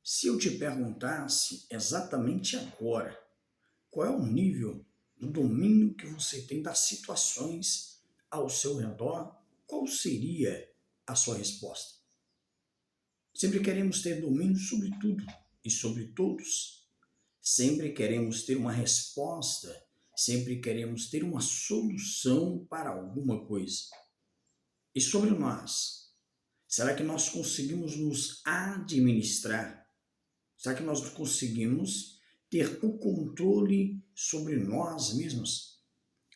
Se eu te perguntasse exatamente agora, qual é o nível do domínio que você tem das situações ao seu redor, qual seria a sua resposta? Sempre queremos ter domínio sobre tudo e sobre todos. Sempre queremos ter uma resposta, sempre queremos ter uma solução para alguma coisa. E sobre nós, será que nós conseguimos nos administrar? Será que nós conseguimos ter o controle sobre nós mesmos?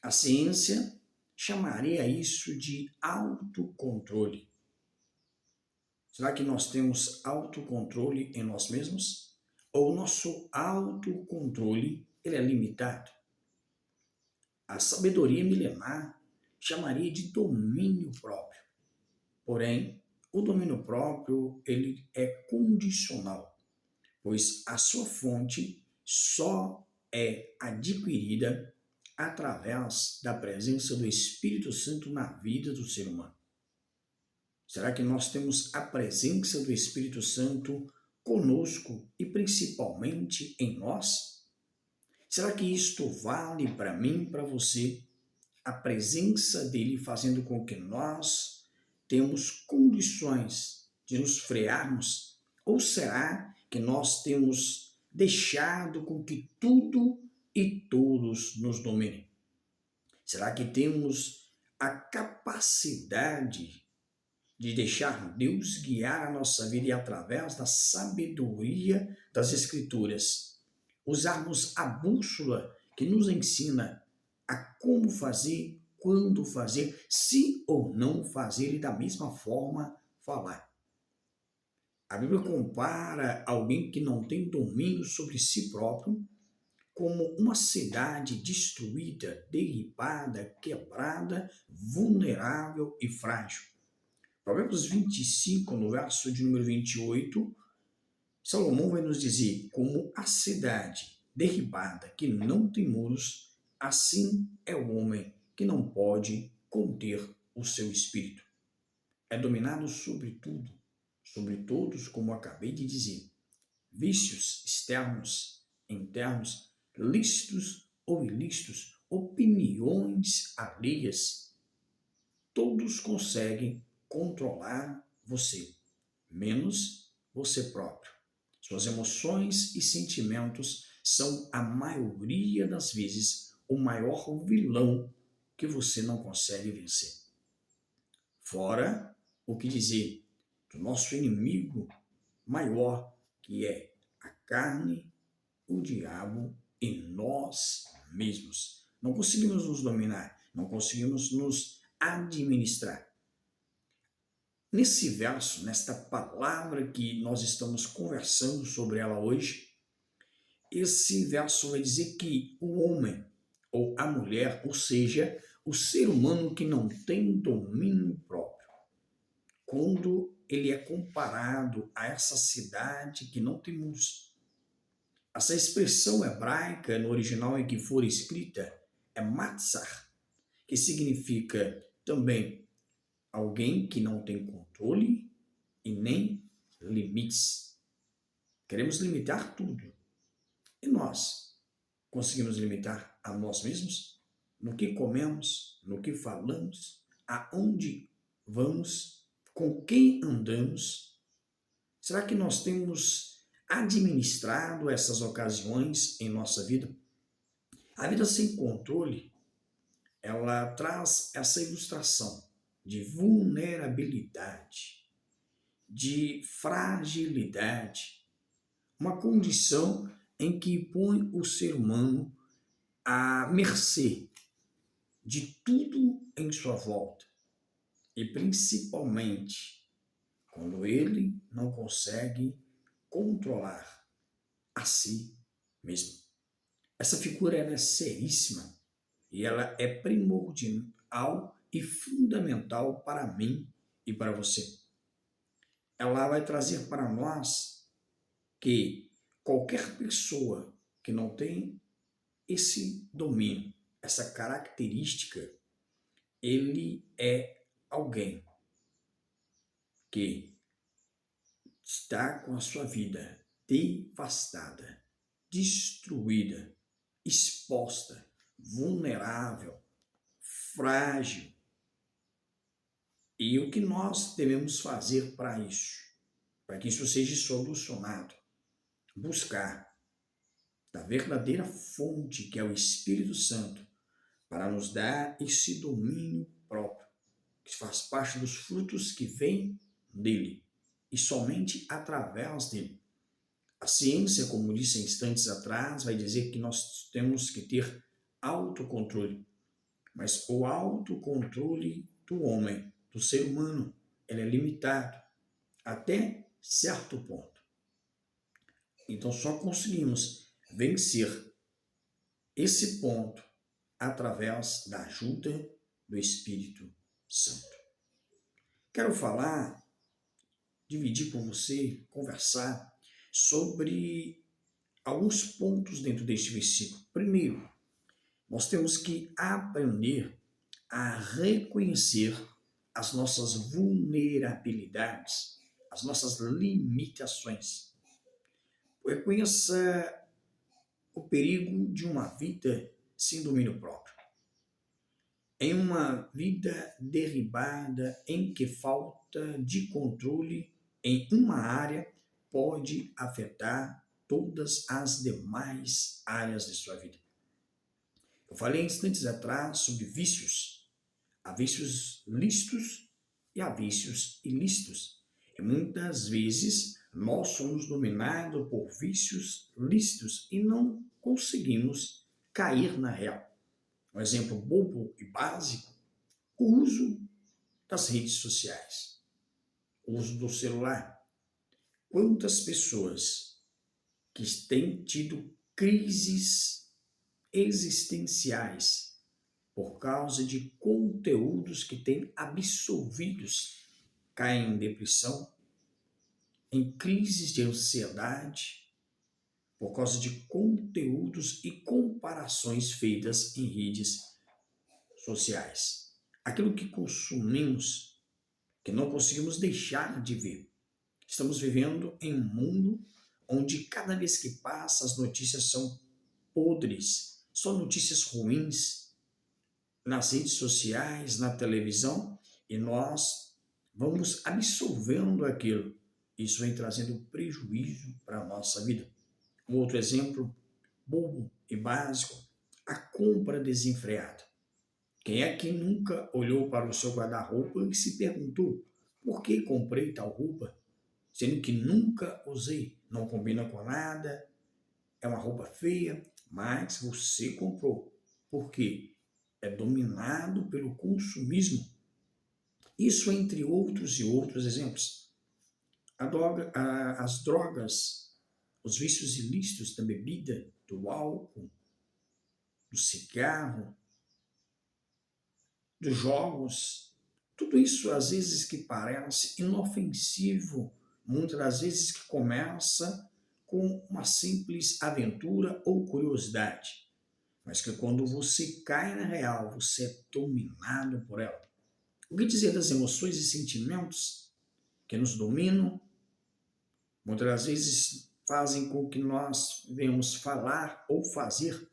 A ciência chamaria isso de autocontrole. Será que nós temos autocontrole em nós mesmos? Ou o nosso autocontrole ele é limitado? A sabedoria milenar chamaria de domínio próprio. Porém, o domínio próprio ele é condicional, pois a sua fonte só é adquirida através da presença do Espírito Santo na vida do ser humano. Será que nós temos a presença do Espírito Santo conosco e principalmente em nós? Será que isto vale para mim e para você? A presença dele fazendo com que nós temos condições de nos frearmos? Ou será que nós temos deixado com que tudo e todos nos dominem? Será que temos a capacidade de deixar Deus guiar a nossa vida e através da sabedoria das Escrituras, usarmos a bússola que nos ensina a como fazer, quando fazer, se ou não fazer e da mesma forma falar? A Bíblia compara alguém que não tem domínio sobre si próprio como uma cidade destruída, derribada, quebrada, vulnerável e frágil. Provérbios 25, no verso de número 28, Salomão vai nos dizer: como a cidade derribada que não tem muros, assim é o homem que não pode conter o seu espírito. É dominado sobre tudo, sobre todos, como acabei de dizer. Vícios externos, internos, lícitos ou ilícitos, opiniões alheias, todos conseguem controlar você, menos você próprio. Suas emoções e sentimentos são, a maioria das vezes, o maior vilão que você não consegue vencer. Fora o que dizer do nosso inimigo maior, que é a carne, o diabo e nós mesmos. Não conseguimos nos dominar, não conseguimos nos administrar. Nesse verso, nesta palavra que nós estamos conversando sobre ela hoje, esse verso vai dizer que o homem ou a mulher, ou seja, o ser humano que não tem domínio próprio, quando ele é comparado a essa cidade que não tem muros. Essa expressão hebraica no original em que for escrita é matzar, que significa também alguém que não tem controle e nem limites. Queremos limitar tudo. E nós conseguimos limitar a nós mesmos? No que comemos, no que falamos, aonde vamos, com quem andamos? Será que nós temos administrado essas ocasiões em nossa vida? A vida sem controle, ela traz essa ilustração de vulnerabilidade, de fragilidade, uma condição em que põe o ser humano à mercê de tudo em sua volta e principalmente quando ele não consegue controlar a si mesmo. Essa figura é seríssima e ela é primordial e fundamental para mim e para você. Ela vai trazer para nós que qualquer pessoa que não tem esse domínio, essa característica, ele é alguém que está com a sua vida devastada, destruída, exposta, vulnerável, frágil. E o que nós devemos fazer para isso? Para que isso seja solucionado? Buscar da verdadeira fonte, que é o Espírito Santo, para nos dar esse domínio próprio, que faz parte dos frutos que vêm dele e somente através dele. A ciência, como disse em instantes atrás, vai dizer que nós temos que ter autocontrole, mas o autocontrole do homem, do ser humano, ele é limitado até certo ponto. Então só conseguimos vencer esse ponto através da ajuda do Espírito Santo. Quero falar, dividir com você, conversar sobre alguns pontos dentro deste versículo. Primeiro, nós temos que aprender a reconhecer as nossas vulnerabilidades, as nossas limitações. Reconheça o perigo de uma vida sem domínio próprio. Em uma vida derribada em que falta de controle em uma área pode afetar todas as demais áreas de sua vida. Eu falei instantes atrás sobre vícios. Há vícios lícitos e há vícios ilícitos. E muitas vezes nós somos dominados por vícios lícitos e não conseguimos cair na real. Um exemplo bobo e básico, o uso das redes sociais, o uso do celular. Quantas pessoas que têm tido crises existenciais por causa de conteúdos que têm absorvidos, caem em depressão, em crises de ansiedade, por causa de conteúdos e comparações feitas em redes sociais. Aquilo que consumimos, que não conseguimos deixar de ver. Estamos vivendo em um mundo onde cada vez que passa as notícias são podres, só notícias ruins nas redes sociais, na televisão, e nós vamos absorvendo aquilo. Isso vem trazendo prejuízo para a nossa vida. Um outro exemplo bobo e básico, a compra desenfreada. Quem é que nunca olhou para o seu guarda-roupa e se perguntou por que comprei tal roupa, sendo que nunca usei, não combina com nada, é uma roupa feia, mas você comprou. Por quê? É dominado pelo consumismo. Isso entre outros e outros exemplos. As drogas, os vícios ilícitos da bebida, do álcool, do cigarro, dos jogos, tudo isso às vezes que parece inofensivo, muitas das vezes que começa com uma simples aventura ou curiosidade, mas que quando você cai na real, você é dominado por ela. O que dizer das emoções e sentimentos que nos dominam? Muitas das vezes fazem com que nós venhamos falar ou fazer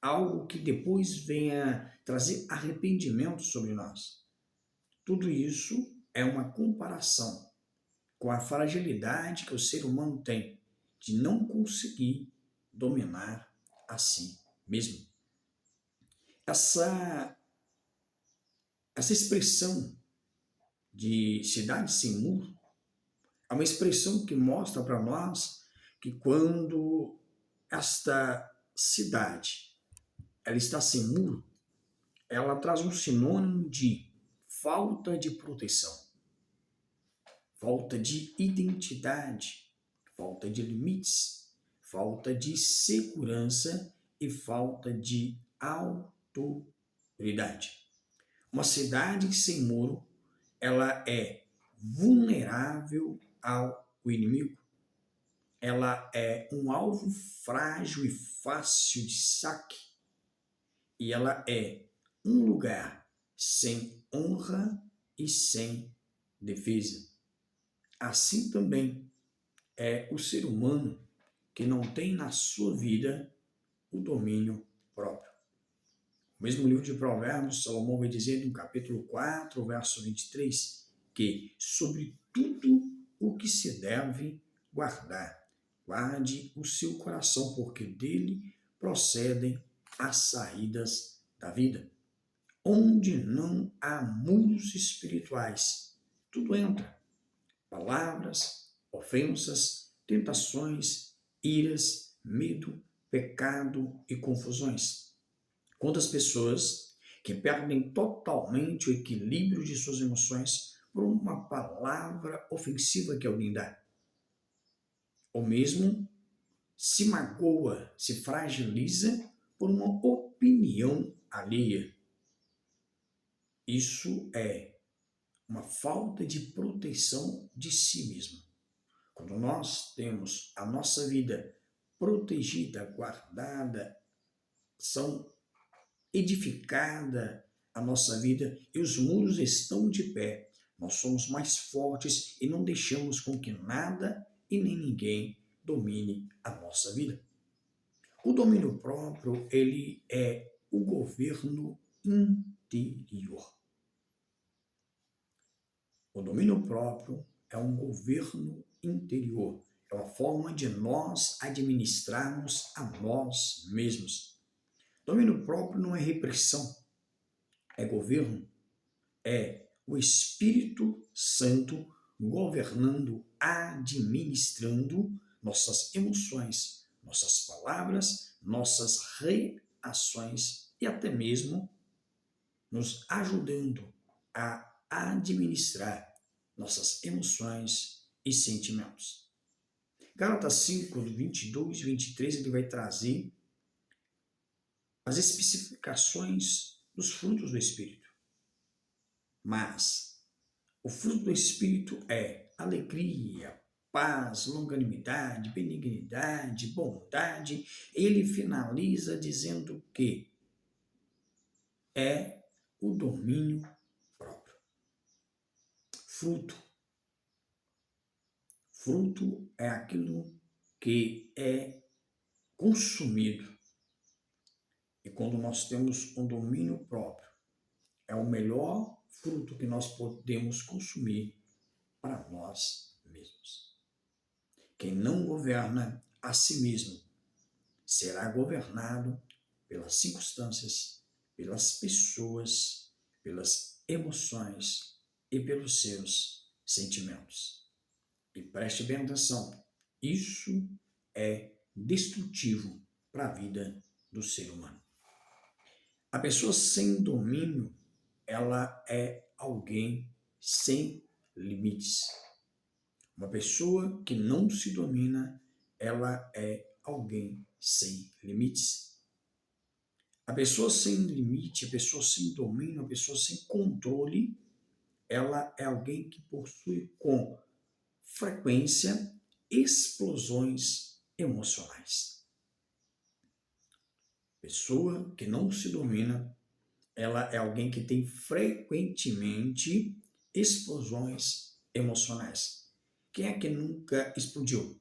algo que depois venha trazer arrependimento sobre nós. Tudo isso é uma comparação com a fragilidade que o ser humano tem de não conseguir dominar a si mesmo. Essa expressão de cidade sem muro é uma expressão que mostra para nós que quando esta cidade ela está sem muro, ela traz um sinônimo de falta de proteção, falta de identidade, falta de limites, falta de segurança e falta de autoridade. Uma cidade sem muro, ela é vulnerável ao inimigo. Ela é um alvo frágil e fácil de saque. E ela é um lugar sem honra e sem defesa. Assim também é o ser humano que não tem na sua vida o domínio próprio. O mesmo livro de Provérbios, Salomão vai dizer no capítulo 4, verso 23, que sobre tudo o que se deve guardar, guarde o seu coração, porque dele procedem as saídas da vida. Onde não há muros espirituais, tudo entra. Palavras, ofensas, tentações, iras, medo, pecado e confusões. Quantas pessoas que perdem totalmente o equilíbrio de suas emoções por uma palavra ofensiva que alguém dá. Ou mesmo se magoa, se fragiliza por uma opinião alheia. Isso é uma falta de proteção de si mesmo. Quando nós temos a nossa vida protegida, guardada, são edificada a nossa vida e os muros estão de pé, nós somos mais fortes e não deixamos com que nada e nem ninguém domine a nossa vida. O domínio próprio, ele é o governo interior. O domínio próprio é um governo interior, é uma forma de nós administrarmos a nós mesmos. Domínio próprio não é repressão, é governo, é o Espírito Santo governando, administrando nossas emoções, nossas palavras, nossas reações e até mesmo nos ajudando a administrar nossas emoções e sentimentos. Gálatas 5, 22 e 23, ele vai trazer as especificações dos frutos do Espírito. Mas o fruto do Espírito é alegria, paz, longanimidade, benignidade, bondade. Ele finaliza dizendo que é o domínio próprio. Fruto. Fruto é aquilo que é consumido. E quando nós temos um domínio próprio, é o melhor fruto que nós podemos consumir para nós mesmos. Quem não governa a si mesmo será governado pelas circunstâncias, pelas pessoas, pelas emoções e pelos seus sentimentos. E preste bem atenção, isso é destrutivo para a vida do ser humano. A pessoa sem domínio, ela é alguém sem limites. Uma pessoa que não se domina, ela é alguém sem limites. A pessoa sem limite, a pessoa sem domínio, a pessoa sem controle, ela é alguém que possui com frequência explosões emocionais. Pessoa que não se domina, ela é alguém que tem frequentemente explosões emocionais. Quem é que nunca explodiu?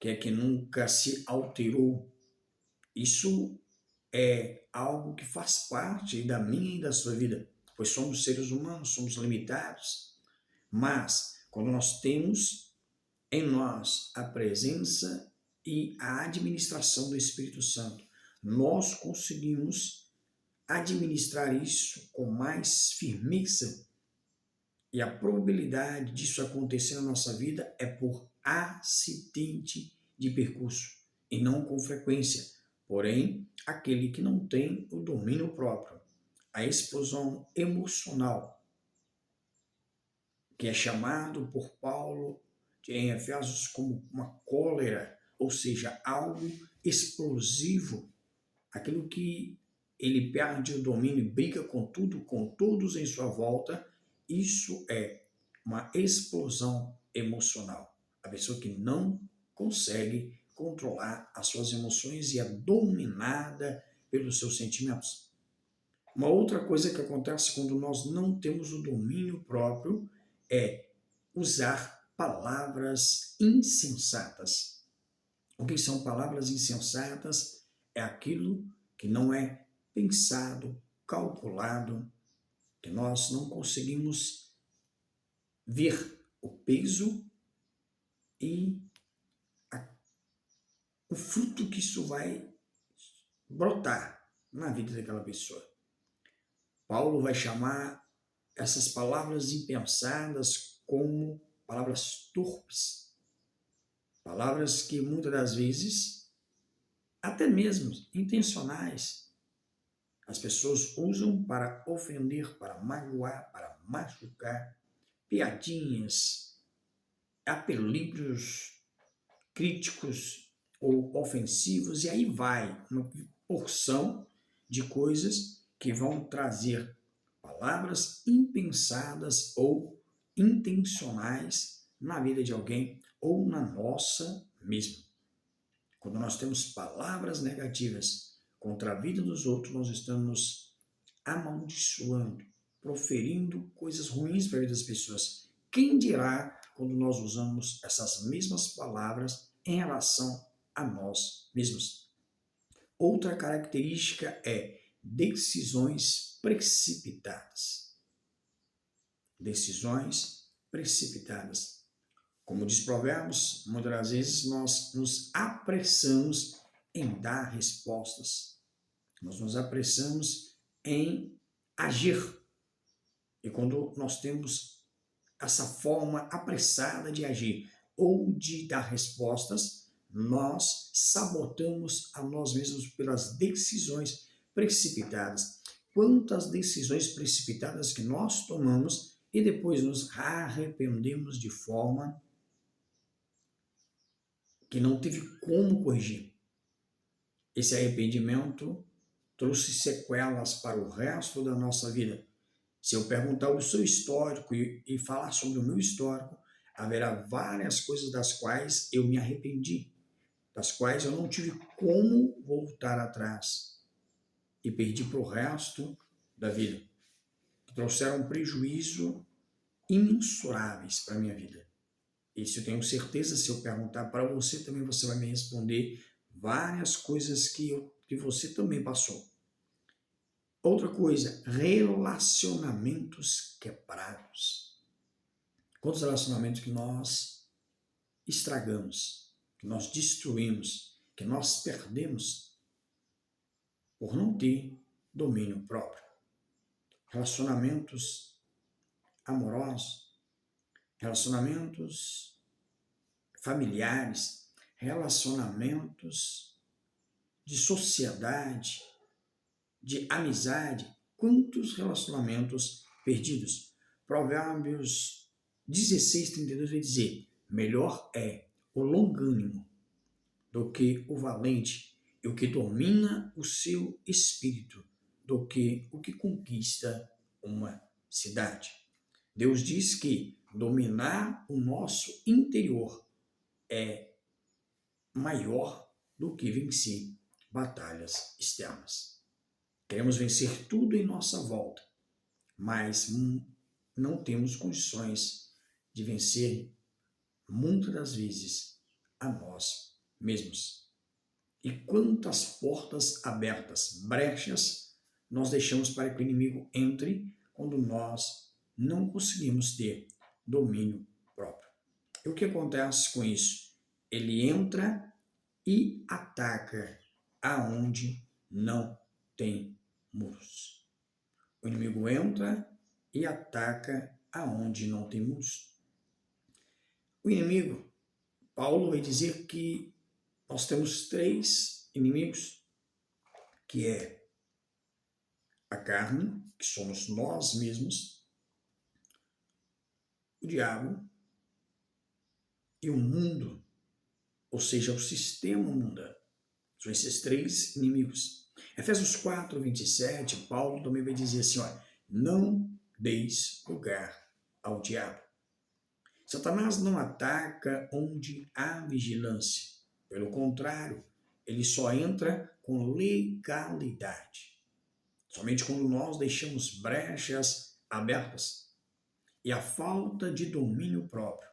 Quem é que nunca se alterou? Isso é algo que faz parte da minha e da sua vida, pois somos seres humanos, somos limitados. Mas, quando nós temos em nós a presença e a administração do Espírito Santo, nós conseguimos administrar isso com mais firmeza. E a probabilidade disso acontecer na nossa vida é por acidente de percurso e não com frequência. Porém, aquele que não tem o domínio próprio, a explosão emocional, que é chamado por Paulo em Efésios como uma cólera, ou seja, algo explosivo, aquilo que ele perde o domínio e briga com tudo, com todos em sua volta, isso é uma explosão emocional. A pessoa que não consegue controlar as suas emoções e é dominada pelos seus sentimentos. Uma outra coisa que acontece quando nós não temos o domínio próprio é usar palavras insensatas. O que são palavras insensatas? É aquilo que não é pensado, calculado, que nós não conseguimos ver o peso e o fruto que isso vai brotar na vida daquela pessoa. Paulo vai chamar essas palavras impensadas como palavras torpes, palavras que muitas das vezes, até mesmo intencionais, as pessoas usam para ofender, para magoar, para machucar, piadinhas, apelidos críticos ou ofensivos, e aí vai uma porção de coisas que vão trazer palavras impensadas ou intencionais na vida de alguém ou na nossa mesma. Quando nós temos palavras negativas contra a vida dos outros, nós estamos amaldiçoando, proferindo coisas ruins para a vida das pessoas. Quem dirá quando nós usamos essas mesmas palavras em relação a nós mesmos? Outra característica é decisões precipitadas. Decisões precipitadas. Como diz Provérbios, muitas das vezes nós nos apressamos em dar respostas. Nós nos apressamos em agir. E quando nós temos essa forma apressada de agir ou de dar respostas, nós sabotamos a nós mesmos pelas decisões precipitadas. Quantas decisões precipitadas que nós tomamos e depois nos arrependemos de forma que não teve como corrigir. Esse arrependimento trouxe sequelas para o resto da nossa vida. Se eu perguntar o seu histórico e falar sobre o meu histórico, haverá várias coisas das quais eu me arrependi, das quais eu não tive como voltar atrás e perdi para o resto da vida, que trouxeram prejuízo imensuráveis para a minha vida. Isso eu tenho certeza, se eu perguntar para você também, você vai me responder várias coisas que você também passou. Outra coisa, relacionamentos quebrados. Quantos relacionamentos que nós estragamos, que nós destruímos, que nós perdemos por não ter domínio próprio. Relacionamentos amorosos, relacionamentos familiares, relacionamentos de sociedade, de amizade. Quantos relacionamentos perdidos? Provérbios 16:32 vai dizer: melhor é o longânimo do que o valente, e o que domina o seu espírito do que o que conquista uma cidade. Deus diz que dominar o nosso interior é maior do que vencer batalhas externas. Queremos vencer tudo em nossa volta, mas não temos condições de vencer muitas das vezes a nós mesmos. E quantas portas abertas, brechas, nós deixamos para que o inimigo entre quando nós não conseguimos ter domínio próprio. E o que acontece com isso? Ele entra e ataca aonde não tem muros. O inimigo entra e ataca aonde não tem muros. O inimigo, Paulo vai dizer que nós temos 3 inimigos, que é a carne, que somos nós mesmos, o diabo e o mundo, ou seja, o sistema mundano. São esses 3 inimigos. Efésios 4:27, Paulo também vai dizer assim, olha, não deis lugar ao diabo. Satanás não ataca onde há vigilância. Pelo contrário, ele só entra com legalidade. Somente quando nós deixamos brechas abertas e a falta de domínio próprio,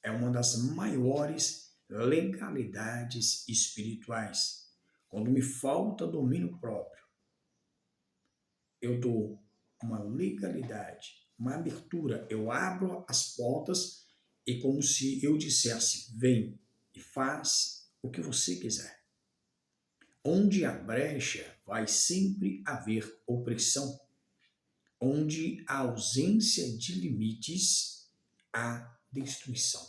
é uma das maiores legalidades espirituais. Quando me falta domínio próprio, eu dou uma legalidade, uma abertura, eu abro as portas e como se eu dissesse, vem e faz o que você quiser. Onde há brecha, vai sempre haver opressão. Onde há ausência de limites, há destruição.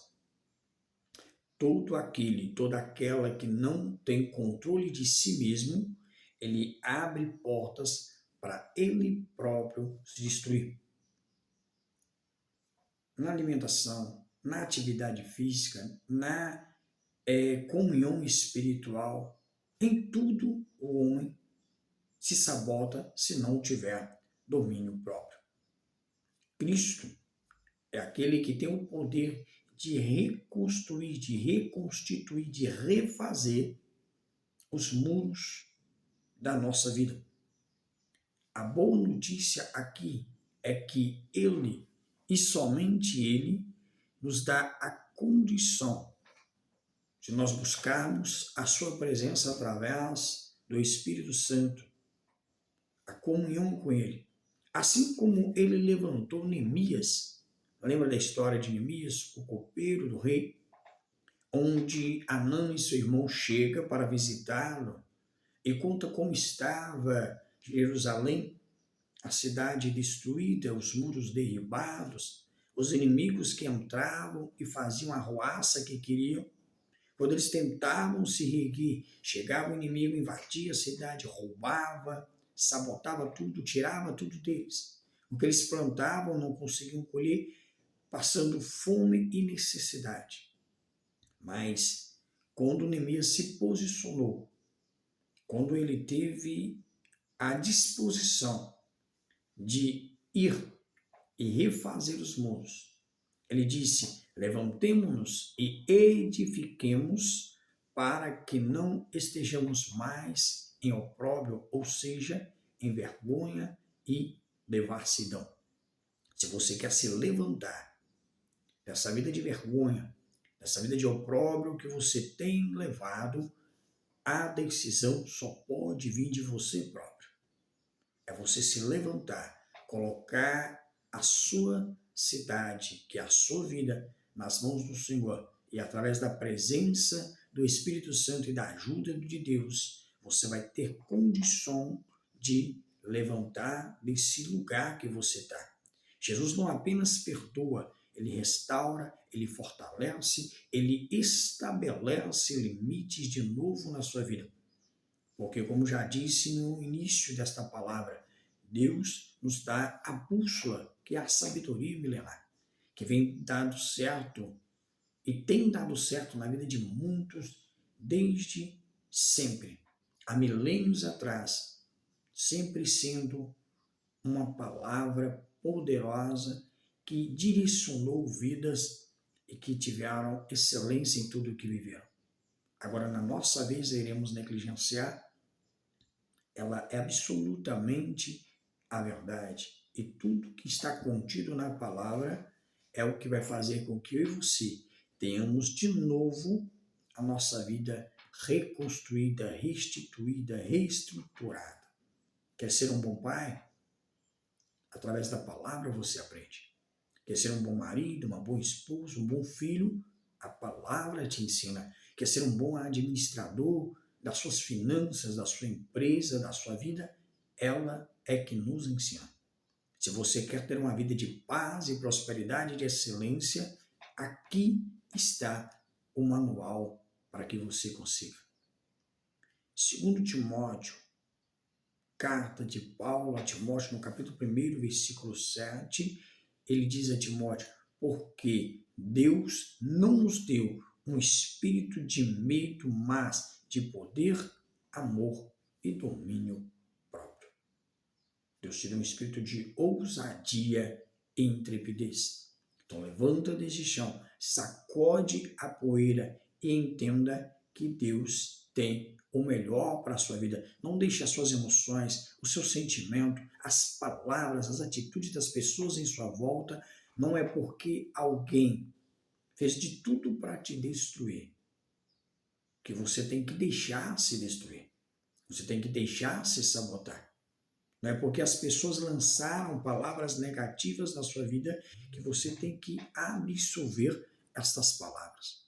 Toda aquela que não tem controle de si mesmo, ele abre portas para ele próprio se destruir. Na alimentação, na atividade física, na comunhão espiritual, em tudo o homem se sabota se não tiver domínio próprio. Cristo é aquele que tem o poder de reconstruir, de reconstituir, de refazer os muros da nossa vida. A boa notícia aqui é que Ele, e somente Ele, nos dá a condição de nós buscarmos a Sua presença através do Espírito Santo, a comunhão com Ele. Assim como Ele levantou Neemias, lembra da história de Neemias, o copeiro do rei, onde Anã e seu irmão chegam para visitá-lo e conta como estava Jerusalém, a cidade destruída, os muros derribados, os inimigos que entravam e faziam a arruaça que queriam. Quando eles tentavam se reerguer, chegava o inimigo, invadia a cidade, roubava, sabotava tudo, tirava tudo deles. O que eles plantavam não conseguiam colher, passando fome e necessidade. Mas quando Neemias se posicionou, quando ele teve a disposição de ir e refazer os muros, ele disse, levantemo-nos e edifiquemos para que não estejamos mais em opróbrio, ou seja, em vergonha e devassidão. Se você quer se levantar dessa vida de vergonha, dessa vida de opróbrio que você tem levado, a decisão só pode vir de você próprio. É você se levantar, colocar a sua cidade, que é a sua vida, nas mãos do Senhor. E através da presença do Espírito Santo e da ajuda de Deus, você vai ter condição de levantar desse lugar que você está. Jesus não apenas perdoa, ele restaura, ele fortalece, ele estabelece limites de novo na sua vida. Porque, como já disse no início desta palavra, Deus nos dá a bússola, que é a sabedoria milenar, que vem dando certo e tem dado certo na vida de muitos desde sempre, há milênios atrás, sempre sendo uma palavra poderosa que direcionou vidas e que tiveram excelência em tudo o que viveram. Agora, na nossa vez, iremos negligenciar. Ela é absolutamente a verdade. E tudo que está contido na palavra é o que vai fazer com que eu e você tenhamos de novo a nossa vida reconstruída, restituída, reestruturada. Quer ser um bom pai? Através da palavra você aprende. Quer ser um bom marido, uma boa esposa, um bom filho? A palavra te ensina. Quer ser um bom administrador das suas finanças, da sua empresa, da sua vida? Ela é que nos ensina. Se você quer ter uma vida de paz e prosperidade, de excelência, aqui está o manual para que você consiga. 2 Timóteo, carta de Paulo a Timóteo, no capítulo 1, versículo 7, ele diz a Timóteo, porque Deus não nos deu um espírito de medo, mas de poder, amor e domínio próprio. Deus te deu um espírito de ousadia e intrepidez. Então levanta desse chão, sacode a poeira e entenda que Deus tem o melhor para a sua vida. Não deixe as suas emoções, o seu sentimento, as palavras, as atitudes das pessoas em sua volta. Não é porque alguém fez de tudo para te destruir, que você tem que deixar se destruir. Você tem que deixar se sabotar. Não é porque as pessoas lançaram palavras negativas na sua vida que você tem que absorver estas palavras.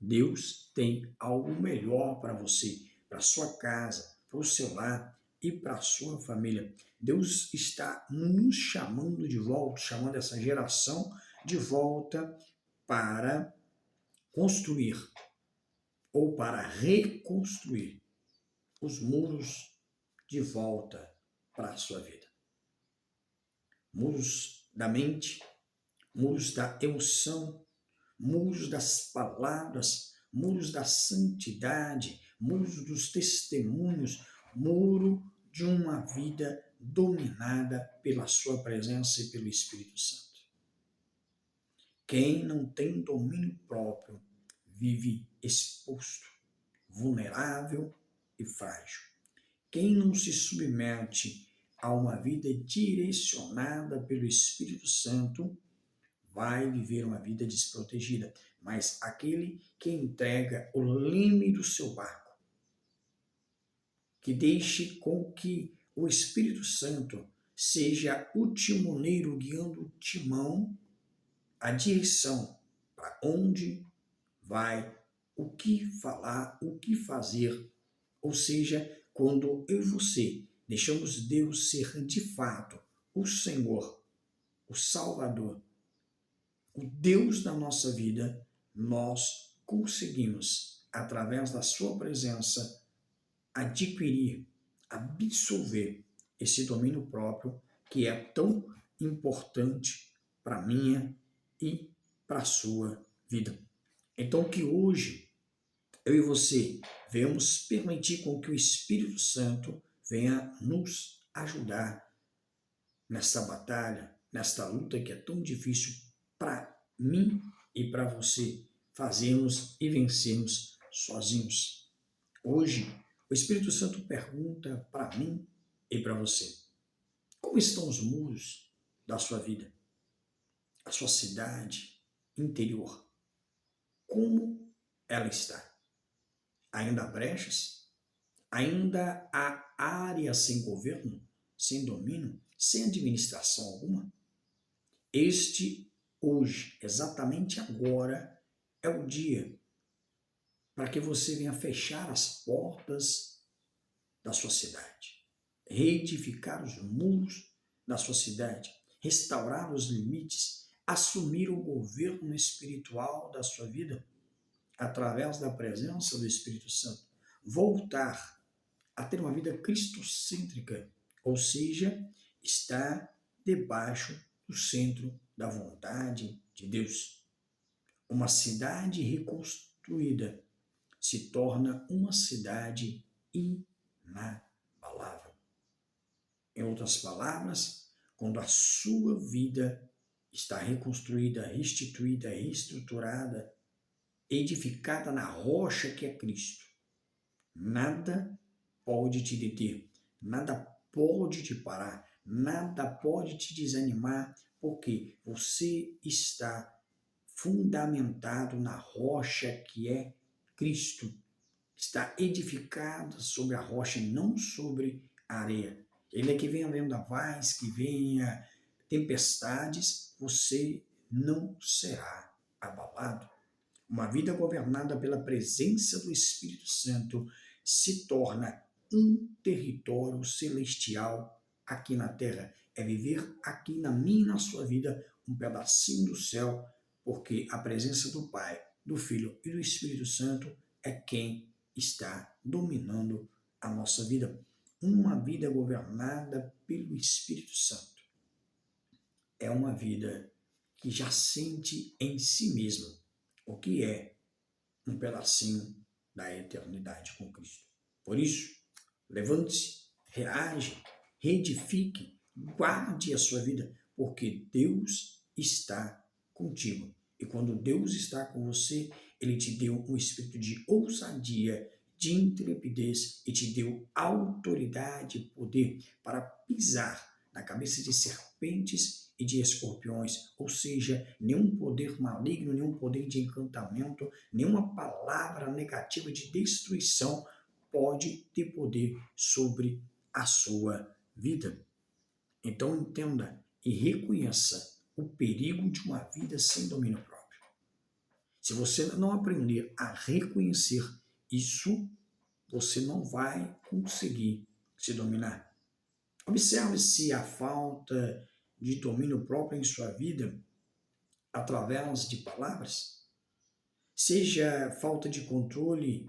Deus tem algo melhor para você, para sua casa, para o seu lar e para a sua família. Deus está nos chamando de volta, chamando essa geração de volta para construir ou para reconstruir os muros de volta para a sua vida. Muros da mente, muros da emoção, muros das palavras, muros da santidade, muros dos testemunhos, muro de uma vida dominada pela sua presença e pelo Espírito Santo. Quem não tem domínio próprio vive exposto, vulnerável e frágil. Quem não se submete a uma vida direcionada pelo Espírito Santo vai viver uma vida desprotegida. Mas aquele que entrega o leme do seu barco, que deixe com que o Espírito Santo seja o timoneiro guiando o timão, a direção para onde vai, o que falar, o que fazer. Ou seja, quando eu e você deixamos Deus ser de fato o Senhor, o Salvador, o Deus da nossa vida, nós conseguimos, através da sua presença, adquirir, absorver esse domínio próprio que é tão importante para a minha e para a sua vida. Então que hoje eu e você venhamos permitir com que o Espírito Santo venha nos ajudar nessa batalha, nesta luta que é tão difícil para mim e para você fazermos e vencermos sozinhos. Hoje, o Espírito Santo pergunta para mim e para você: como estão os muros da sua vida, a sua cidade interior? Como ela está? Ainda há brechas? Ainda há área sem governo, sem domínio, sem administração alguma? Hoje, exatamente agora, é o dia para que você venha fechar as portas da sua cidade, reedificar os muros da sua cidade, restaurar os limites, assumir o governo espiritual da sua vida através da presença do Espírito Santo, voltar a ter uma vida cristocêntrica, ou seja, estar debaixo do centro da vontade de Deus. Uma cidade reconstruída se torna uma cidade inabalável. Em outras palavras, quando a sua vida está reconstruída, restituída, reestruturada, edificada na rocha que é Cristo, nada pode te deter, nada pode te parar, nada pode te desanimar, porque você está fundamentado na rocha que é Cristo. Está edificado sobre a rocha e não sobre a areia. Ele é que venha vendavais, que venha tempestades, você não será abalado. Uma vida governada pela presença do Espírito Santo se torna um território celestial aqui na terra. É viver aqui na minha e na sua vida um pedacinho do céu, porque a presença do Pai, do Filho e do Espírito Santo é quem está dominando a nossa vida. Uma vida governada pelo Espírito Santo é uma vida que já sente em si mesma o que é um pedacinho da eternidade com Cristo. Por isso, levante-se, reage, reedifique, guarde a sua vida, porque Deus está contigo. E quando Deus está com você, Ele te deu um espírito de ousadia, de intrepidez e te deu autoridade e poder para pisar na cabeça de serpentes e de escorpiões, ou seja, nenhum poder maligno, nenhum poder de encantamento, nenhuma palavra negativa de destruição pode ter poder sobre a sua vida. Então entenda e reconheça o perigo de uma vida sem domínio próprio. Se você não aprender a reconhecer isso, você não vai conseguir se dominar. Observe se a falta de domínio próprio em sua vida, através de palavras, seja falta de controle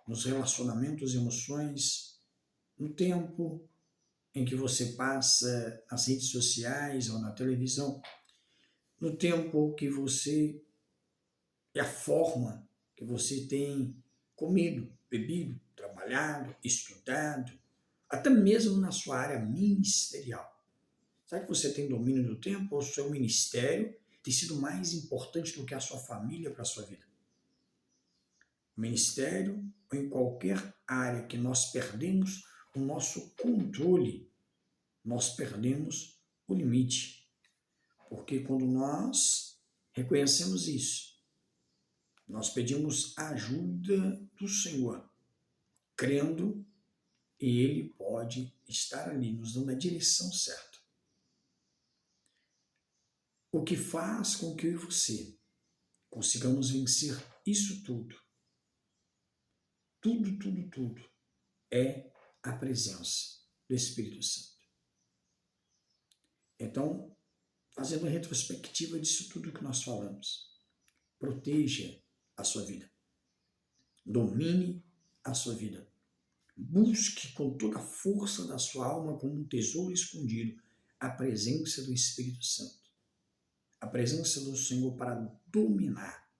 nos relacionamentos e emoções, no tempo em que você passa nas redes sociais ou na televisão, no tempo que você é a forma que você tem comido, bebido, trabalhado, estudado, até mesmo na sua área ministerial. Será que você tem domínio do tempo ou o seu ministério tem sido mais importante do que a sua família para a sua vida? O ministério ou em qualquer área que nós perdemos o nosso controle, nós perdemos o limite. Porque quando nós reconhecemos isso, nós pedimos a ajuda do Senhor, crendo e Ele pode estar ali nos dando a direção certa. O que faz com que eu e você consigamos vencer isso tudo, tudo, é a presença do Espírito Santo. Então, fazendo uma retrospectiva disso tudo que nós falamos, proteja a sua vida, domine a sua vida, busque com toda a força da sua alma, como um tesouro escondido, a presença do Espírito Santo, a presença do Senhor para dominar,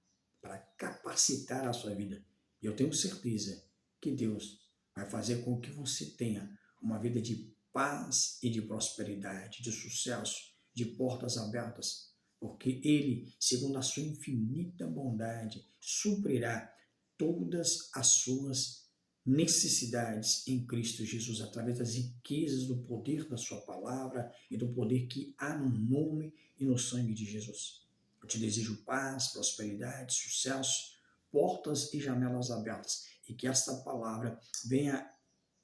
para capacitar a sua vida. E eu tenho certeza que Deus vai fazer com que você tenha uma vida de paz e de prosperidade, de sucesso, de portas abertas, porque Ele, segundo a sua infinita bondade, suprirá todas as suas necessidades em Cristo Jesus, através das riquezas do poder da sua palavra e do poder que há no nome e no sangue de Jesus. Eu te desejo paz, prosperidade, sucesso, portas e janelas abertas, e que esta palavra venha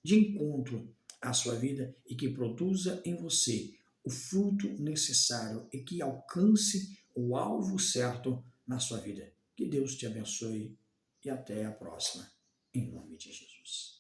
de encontro à sua vida e que produza em você o fruto necessário e que alcance o alvo certo na sua vida. Que Deus te abençoe e até a próxima, em nome de Jesus.